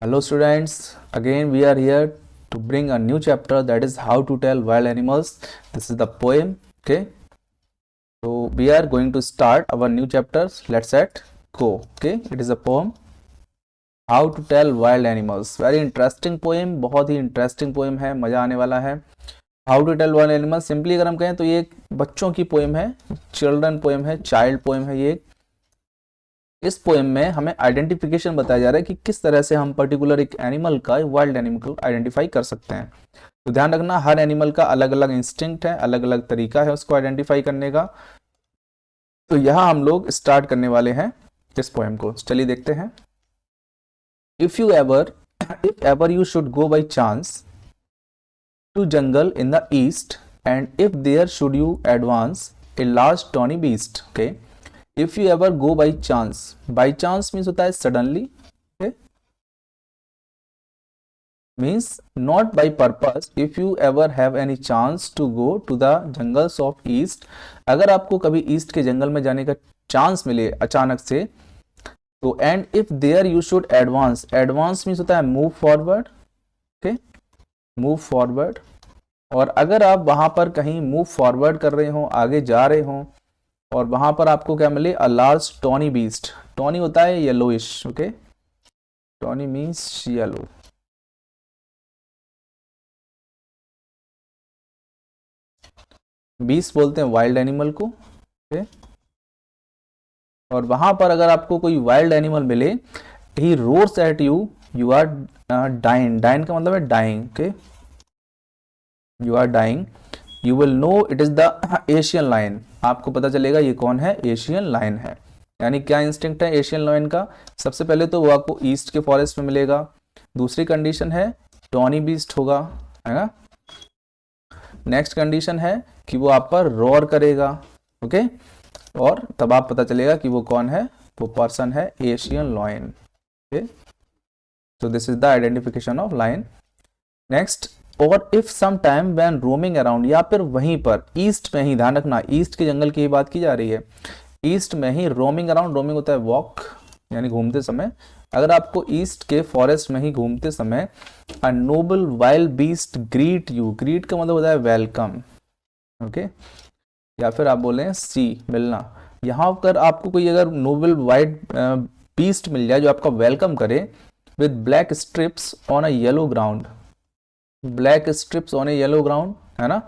Hello students, again we are here to bring a new chapter, that is how to tell wild animals. This is the poem. Okay, so we are going to start our new chapters. Let's set go. Okay, it is a poem how to tell wild animals. Very interesting poem, बहुत ही interesting poem है, मजा आने वाला है. How to tell wild animals, simply अगर हम कहें तो ये एक बच्चों की पोएम है, चिल्ड्रन पोएम है, चाइल्ड पोएम है ये. इस पोएम में हमें आइडेंटिफिकेशन बताया जा रहा है कि किस तरह से हम पर्टिकुलर एक एनिमल का, वाइल्ड एनिमल को आइडेंटिफाई कर सकते हैं. तो ध्यान रखना, हर एनिमल का अलग अलग इंस्टिंक्ट है, अलग अलग तरीका है उसको आइडेंटिफाई करने का. तो यहाँ हम लोग स्टार्ट करने वाले हैं इस पोएम को. चलिए देखते हैं. If ever you should go by chance to jungle in the east and if there should you advance a large tawny beast. Okay, if you ever go by chance means होता है suddenly, okay? means not by purpose. if you ever have any chance to go to the jungles of east, अगर आपको कभी east के जंगल में जाने का chance मिले अचानक से तो and if there you should advance means होता है move forward, okay? move forward. और अगर आप वहां पर कहीं move forward कर रहे हो, आगे जा रहे हो और वहां पर आपको क्या मिले, a large tawny beast. Tawny होता है yellowish, okay, tawny means yellow. Beast बोलते हैं वाइल्ड एनिमल को, ओके. और वहां पर अगर आपको कोई वाइल्ड एनिमल मिले, he roars at you, you are dying. Dine का मतलब है dying, okay, you are dying. You will know it is the Asian lion. आपको पता चलेगा ये कौन है, एशियन लायन है. यानी क्या इंस्टिंक्ट है एशियन लायन का, सबसे पहले तो वो आपको ईस्ट के फॉरेस्ट में मिलेगा. दूसरी कंडीशन है टॉनी बीस्ट होगा, है ना. नेक्स्ट कंडीशन है कि वो आप पर रोर करेगा, ओके. और तब आप पता चलेगा कि वो कौन है, वो पर्सन है एशियन लायन, ओके. तो this is the identification of lion. Next, और if some time when roaming around, या फिर वहीं पर ईस्ट में ही, ध्यान रखना ईस्ट के जंगल की ही बात की जा रही है, ईस्ट में ही रोमिंग अराउंड. रोमिंग होता है वॉक यानी घूमते समय. अगर आपको ईस्ट के फॉरेस्ट में ही घूमते समय अ Nobel wild beast greet you, greet का मतलब होता है वेलकम, ओके. या फिर आप बोले सी, मिलना. यहाँ पर आपको कोई अगर नोबल वाइल्ड बीस्ट मिल जाए जो आपका वेलकम करे with black strips on a yellow ground. Black strips on A yellow ground, है ना.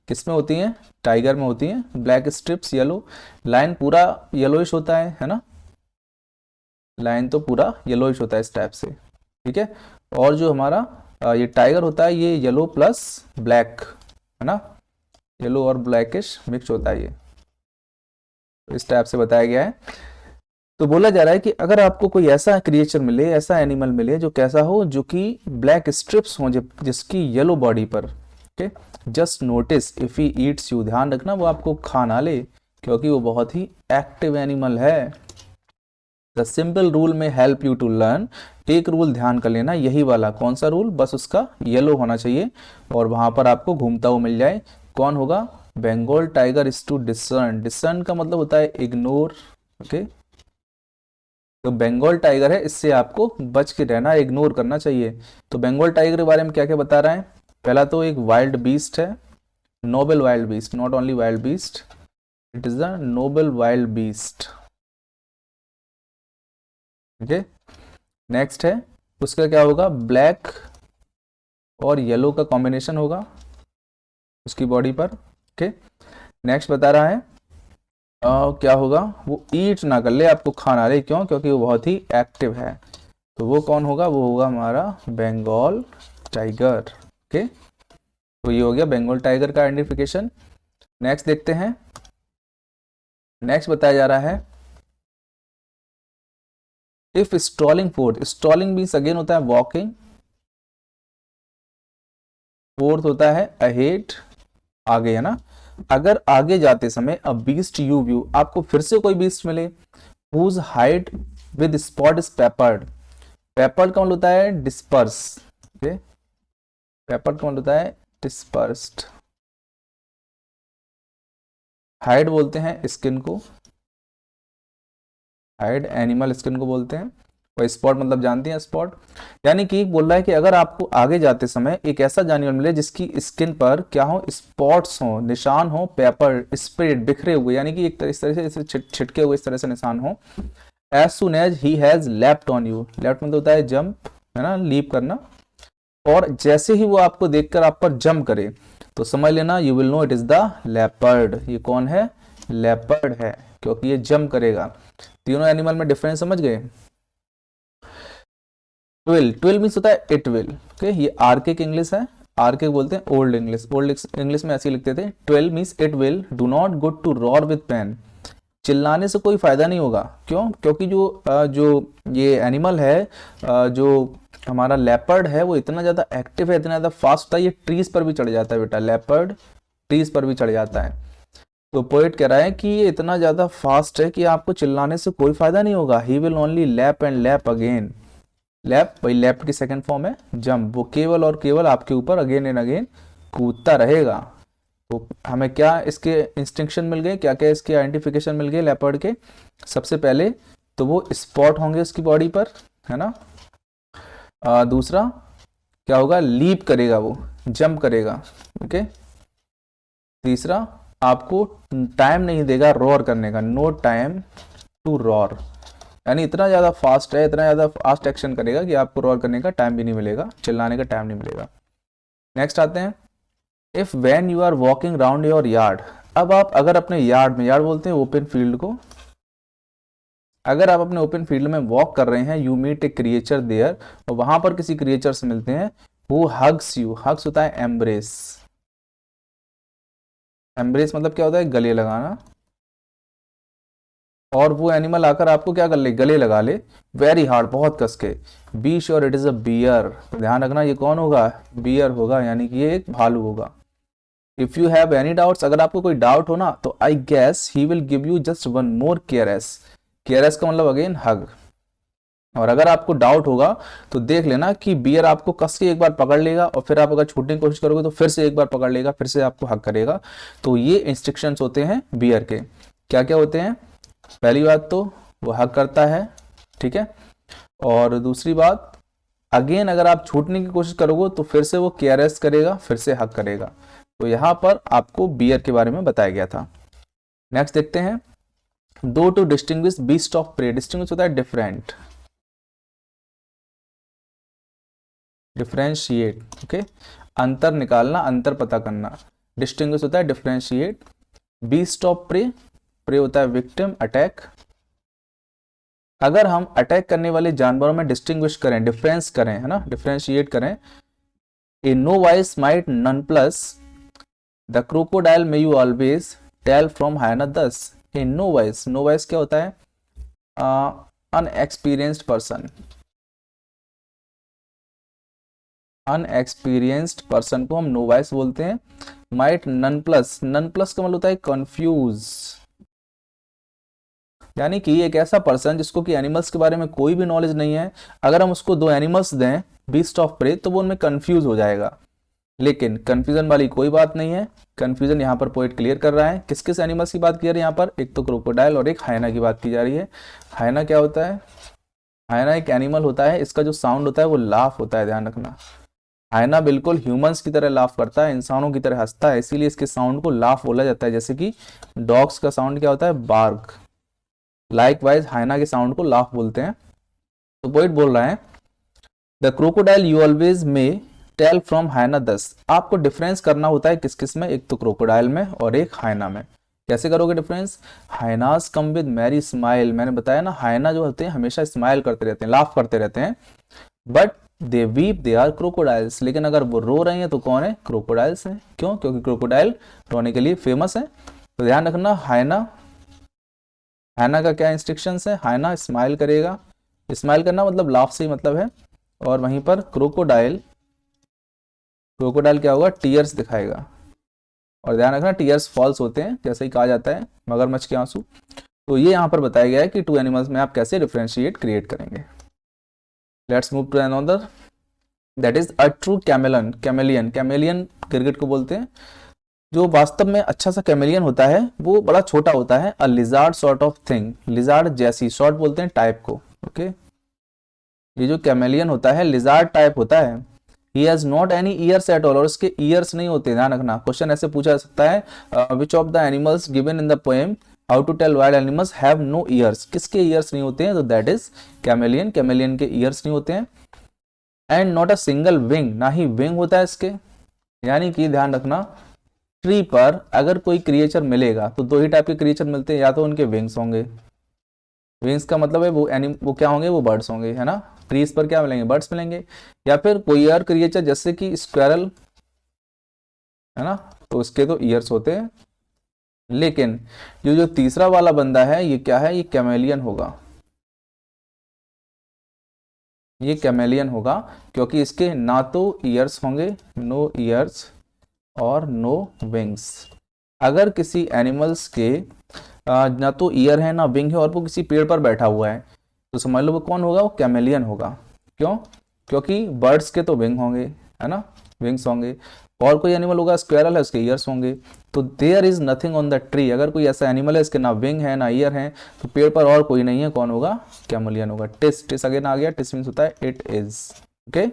किस में होती हैं, टाइगर में होती हैं ब्लैक स्ट्रिप्स येलो. लाइन पूरा येलोइश होता है ना, लाइन तो पूरा येलोइश होता है इस टाइप से, ठीक है. और जो हमारा ये टाइगर होता है ये येलो प्लस ब्लैक, है ना, येलो और ब्लैकिश मिक्स होता है ये, तो इस टाइप से बताया गया है. तो बोला जा रहा है कि अगर आपको कोई ऐसा क्रिएचर मिले, ऐसा एनिमल मिले जो कैसा हो, जो कि ब्लैक स्ट्रिप्स हो, जिसकी येलो बॉडी पर, okay, just notice if he eats you. ध्यान रखना वो आपको खा ना ले, क्योंकि वो बहुत ही एक्टिव एनिमल है. The simple rule may help you to learn. एक रूल ध्यान कर लेना, यही वाला. कौन सा रूल, बस उसका येलो होना चाहिए और वहां पर आपको घूमता हुआ मिल जाए. कौन होगा, Bengal tiger is to discern. Discern का मतलब होता है इग्नोर, ओके. तो बंगाल टाइगर है, इससे आपको बच के रहना, इग्नोर करना चाहिए. तो बंगाल टाइगर के बारे में क्या क्या बता रहा है. पहला तो एक वाइल्ड बीस्ट है, noble wild beast, not only wild beast, it is the noble wild beast, okay. Next है उसका क्या होगा, ब्लैक और येलो का कॉम्बिनेशन होगा उसकी बॉडी पर, ओके. नेक्स्ट बता रहा है क्या होगा, वो ईट ना कर ले, आपको खाना ले. क्यों, क्योंकि वो बहुत ही एक्टिव है. तो वो कौन होगा, वो होगा हमारा बंगाल टाइगर, ओके. तो ये हो गया बंगाल टाइगर का आइडेंटिफिकेशन. नेक्स्ट देखते हैं. नेक्स्ट बताया जा रहा है if strolling fourth. Strolling means again होता है वॉकिंग, फोर्थ होता है अहेड, आगे, है ना. अगर आगे जाते समय अ बीस्ट यू व्यू, आपको फिर से कोई बीस्ट मिले whose hide with spot is peppered. Peppered का मतलब होता है डिस्पर्स, ओके. पेपर्ड का मतलब होता है डिस्पर्स्ड. हाइड बोलते हैं स्किन को, हाइड एनिमल स्किन को बोलते हैं. और स्पॉट मतलब जानती हैं स्पॉट, यानी कि बोल रहा है कि अगर आपको आगे जाते समय एक ऐसा जानवर मिले जिसकी स्किन पर क्या हो, स्पॉट्स हो, निशान हो, पेपर स्प्रेड बिखरे हुए, यानी कि एक तरह इस तरह से इसे छिटके हुए इस तरह से निशान हो, as soon as he has left on you, left मतलब होता है जंप, है ना, लीप करना, और जैसे ही वो आपको देखकर आप पर जंप करे तो समझ लेना you will know it is the leopard, ये कौन है, लेपर्ड है, क्योंकि ये जंप करेगा। तीनों एनिमल में डिफरेंस समझ गए। ट्विल, ट्विल मीन्स होता है इट विल, ओके, ये आर्किक इंग्लिश है, आर्किक बोलते हैं ओल्ड इंग्लिश, ओल्ड इंग्लिश में ऐसे लिखते थे, twill means it will, do not good to roar with pen, चिल्लाने से कोई फायदा नहीं होगा, क्यों, क्योंकि जो ये एनिमल है, जो हमारा लेपर्ड है, वो इतना ज्यादा एक्टिव है, इतना ज्यादा फास्ट होता है, ये ट्रीज पर भी चढ़ जाता है बेटा, लेपर्ड ट्रीज पर भी चढ़ जाता है। तो पोएट कह रहा है कि ये इतना ज्यादा फास्ट है कि आपको चिल्लाने से कोई फायदा नहीं होगा, he will only lap and lap again, lap भाई लेफ्ट की सेकंड फॉर्म है जंप, वो केवल और केवल आपके ऊपर अगेन एंड अगेन कूदता रहेगा। तो हमें क्या इसके इंस्टिंक्शन मिल गए, क्या क्या इसके आइडेंटिफिकेशन मिल गए लेपर्ड के, सबसे पहले तो वो स्पॉट होंगे उसकी बॉडी पर, है ना, दूसरा क्या होगा, लीप करेगा, वो जंप करेगा, ओके, तीसरा आपको टाइम नहीं देगा रॉर करने का, नो टाइम टू रॉर, यानी इतना ज़्यादा फास्ट है, इतना ज़्यादा फास्ट एक्शन करेगा कि आपको रॉर करने का टाइम भी नहीं मिलेगा, चिल्लाने का टाइम नहीं मिलेगा। नेक्स्ट आते हैं, if when you are walking round your yard, अब आप अगर अपने यार्ड में, यार्ड बोलते हैं ओपन फील्ड को, अगर आप अपने ओपन फील्ड में वॉक कर रहे हैं, you meet a creature there, और वहां पर किसी क्रिएचर से मिलते हैं, वो हग्स यू, हग्स होता है एम्ब्रेस, एम्ब्रेस मतलब क्या होता है, गले लगाना, और वो एनिमल आकर आपको क्या कर ले, गले लगा ले, वेरी हार्ड, बहुत कस के, be sure it is a bear, ध्यान रखना ये कौन होगा, बियर होगा, यानी कि ये एक भालू होगा। If you have any doubts, अगर आपको कोई डाउट हो ना, तो I guess he will give you just one more caress, caress का मतलब अगेन हग, और अगर आपको डाउट होगा तो देख लेना कि बियर आपको कस के एक बार पकड़ लेगा, और फिर आप अगर छूटने की कोशिश करोगे तो फिर से एक बार पकड़ लेगा, फिर से आपको हग करेगा। तो ये इंस्ट्रक्शंस होते हैं बियर के, क्या क्या होते हैं, पहली बात तो वो हक करता है, ठीक है, और दूसरी बात अगेन अगर आप छूटने की कोशिश करोगे तो फिर से वो केयरएस करेगा, फिर से हक करेगा। तो यहाँ पर आपको बियर के बारे में बताया गया था। नेक्स्ट देखते हैं, दो to distinguish beast of prey, distinguish होता है डिफरेंट, डिफरेंशिएट, ओके, अंतर निकालना, अंतर पता करना, डिस्टिंग्विश होता है differentiate, beast of prey, prey होता है विक्टिम, अटैक, अगर हम अटैक करने वाले जानवरों में डिस्टिंग्विश करें, डिफरेंस करें, है ना, डिफरेंशिएट करें, a no vice might none plus the crocodile may you always tell from hyena thus, a no vice, no vice क्या होता है, अनएक्सपीरियंस्ड पर्सन, अनएक्सपीरियंस्ड पर्सन को हम नोवाइस बोलते हैं। Might none plus, nonplus का मतलब होता है कंफ्यूज, यानी कि एक ऐसा पर्सन जिसको कि एनिमल्स के बारे में कोई भी नॉलेज नहीं है, अगर हम उसको दो एनिमल्स दें बीस्ट ऑफ प्रे तो वो उनमें कंफ्यूज हो जाएगा। लेकिन कंफ्यूजन वाली कोई बात नहीं है, कंफ्यूजन यहाँ पर पोएट क्लियर कर रहा है। किस किस एनिमल्स की बात की जा रही है यहाँ पर, एक तो क्रोकोडाइल और एक हाइना की बात की जा रही है। हाइना क्या होता है, हाइना एक एनिमल होता है, इसका जो साउंड होता है वो लाफ होता है, ध्यान रखना। हाइना बिल्कुल ह्यूमंस की तरह लाफ करता है, इंसानों की तरह हंसता है, इसीलिए इसके साउंड को लाफ बोला जाता है। जैसे कि डॉग्स का साउंड क्या होता है, बार्क, लाइकवाइज हाइना के साउंड को लाफ बोलते हैं। तो पोएट बोल रहा है the crocodile you always may tell from hyena thus, आपको डिफरेंस करना होता है किस किस में, एक तो क्रोकोडाइल में और एक हाइना में। कैसे करोगे difference, hyenas come with merry smile, मैंने बताया ना हाइना जो होते हैं हमेशा स्माइल करते रहते हैं, लाफ करते रहते हैं, but they weep they are crocodiles, लेकिन अगर वो रो रहे हैं तो कौन है, क्रोकोडाइल्स हैं। क्यों, क्योंकि क्रोकोडाइल रोने के लिए फेमस है। तो ध्यान रखना, हाइना, हाइना का क्या इंस्ट्रक्शंस है, हाइना स्माइल करेगा, स्माइल करना मतलब लाफ से ही मतलब है, और वहीं पर क्रोकोडाइल, क्रोकोडाइल क्या होगा, टीयर्स दिखाएगा। और ध्यान रखना टीयर्स फॉल्स होते हैं, जैसे ही कहा जाता है मगरमच्छ के आंसू। तो ये यहाँ पर बताया गया है कि टू एनिमल्स में आप कैसे डिफरेंशिएट क्रिएट करेंगे। Let's move to another, that is a true chameleon, chameleon, chameleon cricket को बोलते हैं। जो वास्तव में अच्छा सा कैमेलियन होता है वो बड़ा छोटा होता है, a lizard sort of thing, lizard जैसी, शॉर्ट बोलते हैं टाइप को, ओके। ये जो कैमेलियन होता है लिजार्ड टाइप होता है। He has not any ears at all, और इसके ईयर्स नहीं होते, ध्यान रखना। क्वेश्चन ऐसे पूछा जा सकता है, which of the animals given in the poem how to tell wild animals have no ears, किसके ईयर्स नहीं होते हैं, तो दैट इज कैमेलियन, कैमेलियन के ईयर्स नहीं होते हैं। And not a single wing, ना ही विंग होता है इसके, यानी कि ध्यान रखना ट्री पर अगर कोई क्रिएचर मिलेगा तो दो ही टाइप के क्रिएचर मिलते हैं, या तो उनके विंग्स होंगे, विंग्स का मतलब है वो क्या होंगे, वो बर्ड्स होंगे, है ना। ट्रीज पर क्या मिलेंगे, बर्ड्स मिलेंगे, या फिर कोई और क्रिएचर जैसे कि स्क्वेरल, है ना, तो उसके तो ईयर्स होते हैं। लेकिन जो तीसरा वाला बंदा है ये क्या है, ये कैमेलियन होगा, ये कैमेलियन होगा, क्योंकि इसके ना तो ईयर्स होंगे, नो ईयर्स, और नो विंग्स। अगर किसी एनिमल्स के ना तो ईयर है ना विंग है और वो किसी पेड़ पर बैठा हुआ है, तो समझ लो वो कौन होगा, वो कैमेलियन होगा। क्यों, क्योंकि बर्ड्स के तो विंग होंगे, है ना, विंग्स होंगे, और कोई एनिमल होगा स्क्वेरल है उसके ईयर्स होंगे, तो there is nothing on the tree. अगर कोई ऐसा एनिमल है इसके ना विंग है ना ईयर है, तो पेड़ पर और कोई नहीं है, कौन होगा, कैमेलियन होगा। टिस, टिस अगेन आ गया, टिस मीन्स होता है it is, okay.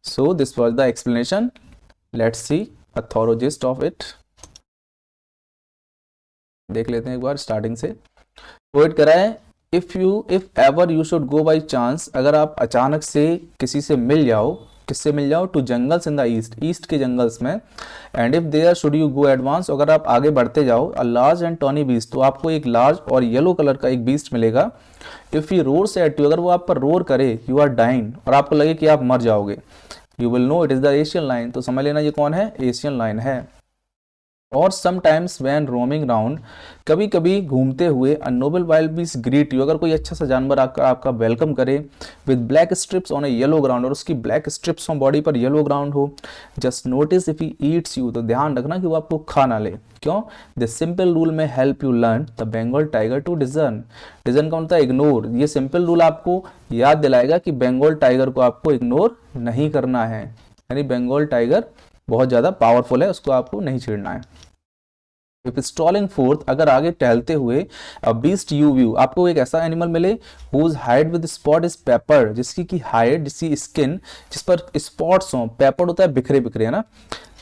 So this was the explanation, let's see a thorough gist of it. देख लेते हैं एक बार स्टार्टिंग से। पोइट करा है, if ever you should go by chance, अगर आप अचानक से किसी से मिल जाओ, किससे मिल जाओ, to jungles in the east, east के जंगल्स में, and if there should you go advance, अगर आप आगे बढ़ते जाओ, a large and tawny beast, तो आपको एक लार्ज और येलो कलर का एक बीस्ट मिलेगा। इफ यू रोर से एट यू, अगर वो आप पर रोर करे, यू आर डाइंग, और आपको लगे कि आप मर जाओगे, you will know it is the Asian lion, तो समझ लेना ये कौन है, एशियन लाइन है। और समटाइम्स वैन रोमिंग राउंड, कभी कभी घूमते हुए, अ Nobel wild beast greet you, अगर कोई अच्छा सा जानवर आपका वेलकम करे, with black strips on A yellow ground, और उसकी ब्लैक स्ट्रिप्स हो बॉडी पर येलो ग्राउंड हो, just notice if he eats you, तो ध्यान रखना कि वो आपको खा ना ले। क्यों, this simple rule may help you learn the Bengal tiger to discern, discern का मतलब इग्नोर, ये सिंपल रूल आपको याद दिलाएगा कि बंगाल टाइगर को आपको इग्नोर नहीं करना है, यानी बंगाल टाइगर बहुत ज़्यादा पावरफुल है, उसको आपको नहीं छेड़ना है। इफ स्ट्रॉलिंग फोर्थ, अगर आगे टहलते हुए, बीस्ट यू व्यू, आपको एक ऐसा एनिमल मिले whose hide with spot is pepper, जिसकी की हाइड, जिसकी स्किन जिस पर स्पॉट्स हो, पेपर होता है बिखरे बिखरे, है ना,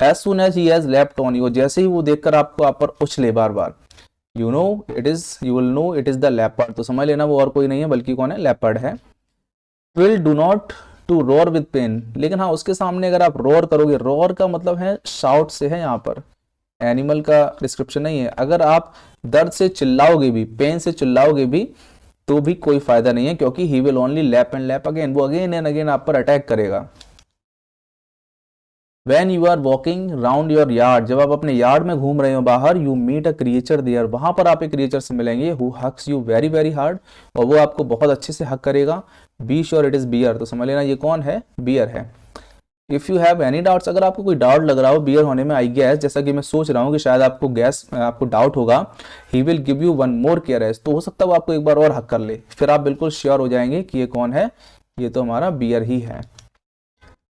as soon as he has left on you, जैसे ही वो देखकर आपको आप पर उछले बार बार, you know it is, you will know it is the leopard, तो समझ लेना वो और कोई नहीं है बल्कि कौन है, लेपर्ड है। Will do not to roar with pain, लेकिन हाँ उसके सामने अगर आप रोर करोगे, रोर का मतलब है शाउट से है, यहाँ पर एनिमल का डिस्क्रिप्शन नहीं है, अगर आप दर्द से चिल्लाओगे भी, पेन से चिल्लाओगे भी, तो भी कोई फायदा नहीं है, क्योंकि he will only lap and lap again, वो अगेन एंड अगेन आप पर अटैक करेगा। When you are walking round your yard, जब आप अपने यार्ड में घूम रहे हो बाहर, you meet a creature there, वहां पर आप एक क्रिएचर से मिलेंगे, who hugs you very very hard, और वो आपको बहुत अच्छे से हक करेगा। Be sure it is bear, तो समझ लेना ये कौन है, बियर है। If you have any doubts, अगर आपको कोई डाउट लग रहा हो बियर होने में, आई गैस, जैसा कि मैं सोच रहा हूँ कि शायद आपको डाउट होगा, ही will give you one more care, तो हो सकता है वो आपको एक बार और हक कर ले, फिर आप बिल्कुल श्योर हो जाएंगे कि ये कौन है, ये तो हमारा बियर ही है।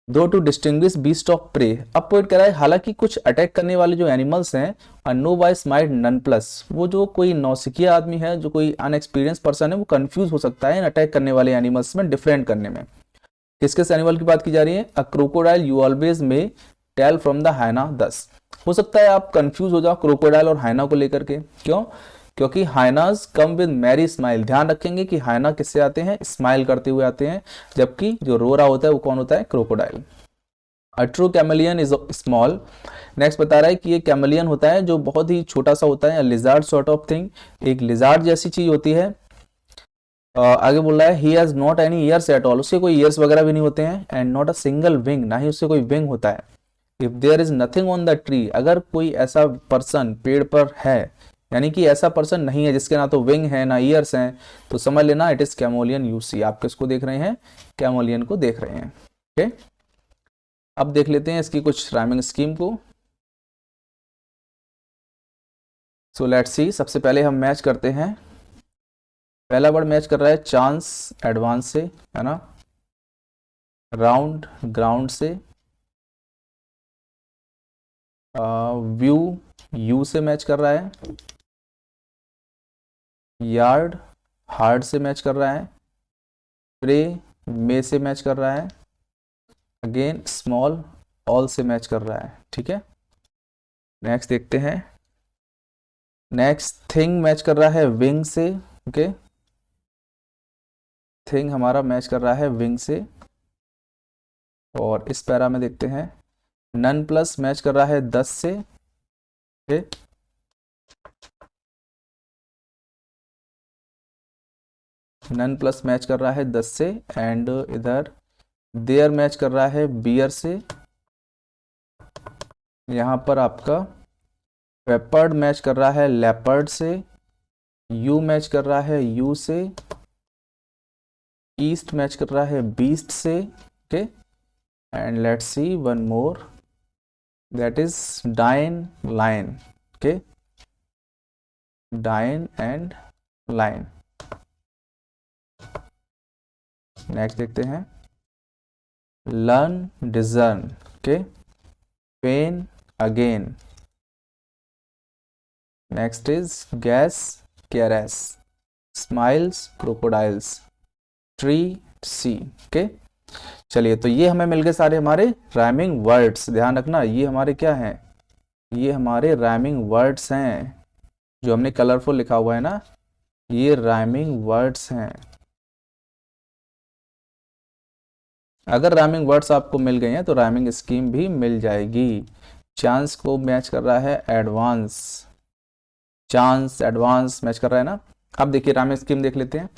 दो to distinguish beast of prey, अब पॉइंट करा है, हालांकि कुछ अटैक करने वाले जो एनिमल्स हैं, no by smite nonplus, वो जो कोई नौसिखिया आदमी है, जो कोई अनएक्सपीरियंस पर्सन है, वो कंफ्यूज हो सकता है इन अटैक करने वाले एनिमल्स में डिफरेंट करने में। किस किस एनिमल की बात की जा रही है, अ क्रोकोडाइल यू ऑलवेज में टेल फ्रॉम द हाइना, 10 हो सकता है आप कंफ्यूज हो जाओ क्रोकोडाइल और हाइना को लेकर के, क्यों, क्योंकि hyenas come with merry smile, ध्यान रखेंगे कि हाइना किससे आते हैं, स्माइल करते हुए आते हैं, जबकि जो रो रहा होता है वो कौन होता है, crocodile. A true chameleon is small, next बता रहा है कि ये कैमेलियन होता है जो बहुत ही छोटा सा होता है, लिजार्ड सॉर्ट ऑफ थिंग, एक लिजार्ड जैसी चीज होती है। आगे बोल रहा है he has not any ears at all, उसके कोई ईयर्स वगैरह भी नहीं होते हैं, and not a single wing, ना ही उससे कोई विंग होता है। If there is nothing on the tree, अगर कोई ऐसा पर्सन पेड़ पर है, यानी कि ऐसा पर्सन नहीं है जिसके ना तो विंग है ना ईयर्स हैं, तो समझ लेना इट इज कैमोलियन यू सी, आप किसको देख रहे हैं, कैमोलियन को देख रहे हैं। ओके, अब देख लेते हैं इसकी कुछ राइमिंग स्कीम को। सो लेट्स सी, सबसे पहले हम मैच करते हैं, पहला वर्ड मैच कर रहा है चांस एडवांस से, है ना, राउंड ग्राउंड से, व्यू यू से मैच कर रहा है, यार्ड हार्ड से मैच कर रहा है, प्रे मे से मैच कर रहा है, अगेन स्मॉल ऑल से मैच कर रहा है, ठीक है। नेक्स्ट देखते हैं, नेक्स्ट थिंग मैच कर रहा है विंग से, ओके, थिंग हमारा मैच कर रहा है विंग से। और इस पैरा में देखते हैं, नन प्लस मैच कर रहा है 10 से, ओके, नन प्लस मैच कर रहा है 10 से, एंड इधर देयर मैच कर रहा है बियर से। यहाँ पर आपका वेपर्ड मैच कर रहा है लेपर्ड से, यू मैच कर रहा है यू से, ईस्ट मैच कर रहा है बीस्ट से, okay, and let's see one more, that is dine line, okay, dine and line. Next देखते हैं, learn discern, okay, pen again. Next is gas caress, smiles crocodiles, tree sea, okay. चलिए, तो ये हमें मिल गए सारे हमारे राइमिंग वर्ड्स। ध्यान रखना, ये हमारे क्या हैं, ये हमारे राइमिंग वर्ड्स हैं, जो हमने कलरफुल लिखा हुआ है ना, ये राइमिंग वर्ड्स हैं। अगर राइमिंग वर्ड्स आपको मिल गए हैं तो राइमिंग स्कीम भी मिल जाएगी। चांस को मैच कर रहा है एडवांस, चांस एडवांस मैच कर रहा है ना। अब देखिए राइमिंग स्कीम देख लेते हैं।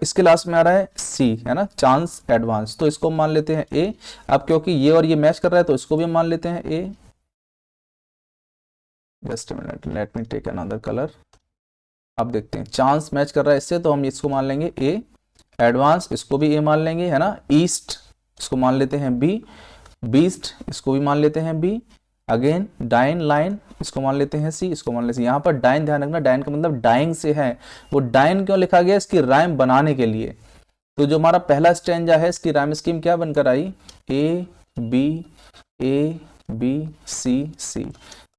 इसके लास्ट में आ रहा है सी, है ना, चांस एडवांस, तो इसको मान लेते हैं ए। अब क्योंकि ये और ये मैच कर रहा है तो इसको भी मान लेते हैं A. Just minute, let me take another colour. अब देखते हैं, चांस मैच कर रहा है इससे तो हम इसको मान लेंगे ए, एडवांस इसको भी ए मान लेंगे, है ना, ईस्ट इसको मान लेते हैं बी, बीस्ट इसको भी मान लेते हैं बी, अगेन डाइन लाइन इसको मान लेते हैं सी, इसको मान लेते हैं। यहाँ पर डाइन, ध्यान रखना, डाइन का मतलब डाइंग से है। वो डाइन क्यों लिखा गया, इसकी राइम बनाने के लिए। तो जो हमारा पहला स्टैंजा है, इसकी राइम स्कीम क्या बनकर आई, A B C C.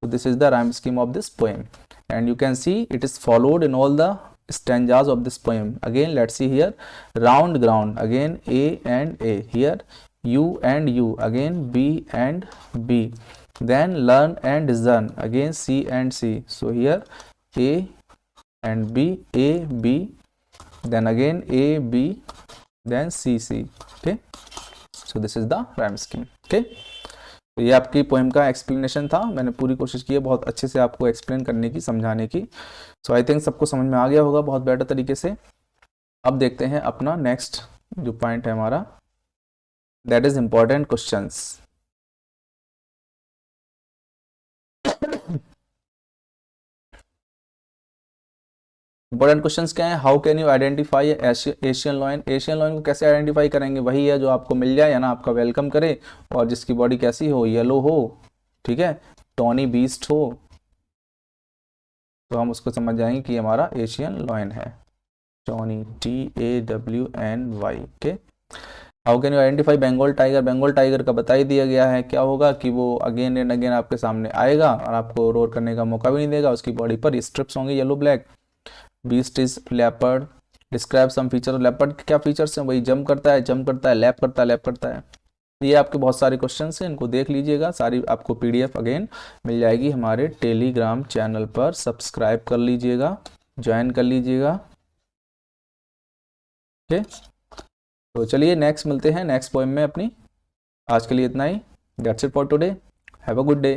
So this is the rhyme scheme of this poem, and you can see it is followed in all the stanzas of this poem. Again, let's see here, round ground, again A and A, here U and U, again B and B, then learn and discern, again C and C. So here A and B, A B, then again A B, then C C, okay. So this is the rhyme scheme, okay. तो ये आपकी poem का explanation था। मैंने पूरी कोशिश की है बहुत अच्छे से आपको एक्सप्लेन करने की, समझाने की। सो आई थिंक सबको समझ में आ गया होगा बहुत बेटर तरीके से। अब देखते हैं अपना नेक्स्ट जो पॉइंट है हमारा, that is important questions. Important questions क्या है, how can you identify Asian lion. Asian lion को कैसे आइडेंटिफाई करेंगे, वही है जो आपको मिल जाए, या ना आपका वेलकम करे, और जिसकी बॉडी कैसी हो, येलो हो, ठीक है, टॉनी बीस्ट हो, तो हम उसको समझ जाएंगे कि हमारा एशियन लॉयन है, tawny, TAWNY, okay. How can you identify Bengal tiger. Bengal tiger का बता ही दिया गया है, क्या होगा कि वो अगेन एंड अगेन आपके सामने आएगा और आपको रोर करने का मौका भी नहीं देगा। उसकी बॉडी पर स्ट्रिप्स होंगे yellow black. Beast is leopard, describe some feature. Leopard के क्या फीचर्स हैं, वही जंप करता है, लैप करता है। ये आपके बहुत सारे क्वेश्चंस हैं, इनको देख लीजिएगा। सारी आपको PDF अगेन मिल जाएगी हमारे टेलीग्राम चैनल पर। सब्सक्राइब कर लीजिएगा, ज्वाइन कर लीजिएगा, ओके। तो चलिए नेक्स्ट मिलते हैं नेक्स्ट पोएम में अपनी। आज के लिए इतना ही, that's it for today, have a good day.